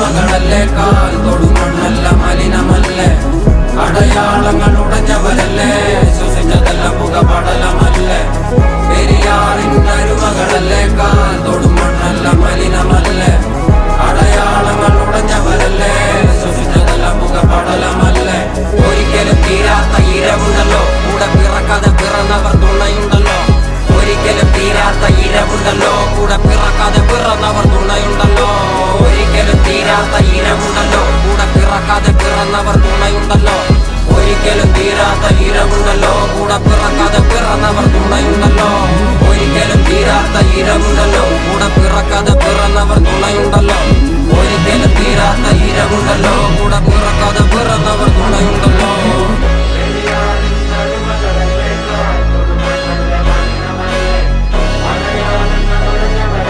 അരുമകളല്ലേ കാൽ തൊടുമണ്ണല്ല മലിനമല്ലേ അടയാളങ്ങൾ ഉടഞ്ഞവരല്ലേ ശ്വസിച്ചതെല്ലാം പുകപടലമല്ലേ പെരിയാറിന്റെ അരുമകളല്ലേ കാൽ തൊടുമണ്ണല്ല മലിനമല്ലേ അടയാളങ്ങൾ ഉടഞ്ഞവരല്ലേ ശ്വസിച്ചതെല്ലാം പുകപടലമല്ലേ ഒരിക്കലും തീരാത്ത ഇരവുണ്ടല്ലോ കൂടെ പിറക്കാതെ പിറന്നവർ തുണയുണ്ടല്ലോ ഒരിക്കലും തീരാത്ത ഇരവുണ്ടല്ലോ കൂടെ പിറക്കാതെ പിറന്നവർ തുണയുണ്ടല്ലോ ഒരിക്കലും തീരാത്ത ഇരവുണ്ടല്ലോ കൂടെ പിറക്കാതെ പിറന്നവർ തുണയുണ്ടല്ലോ ഒരിക്കലും തീരാത്ത ഇരവുണ്ടല്ലോ കൂടെ പിറക്കാതെ പിറന്നവർ തുണയുണ്ടല്ലോ ഒരിക്കലും തീരാത്ത ഇരവുണ്ടല്ലോ കൂടെ പിറക്കാതെ പിറന്നവർ തുണയുണ്ടല്ലോ ഒരിക്കലും തീരാത്ത ഇരവുണ്ടല്ലോ കൂടെ പിറക്കാതെ പിറന്നവർ തുണയുണ്ടല്ലോ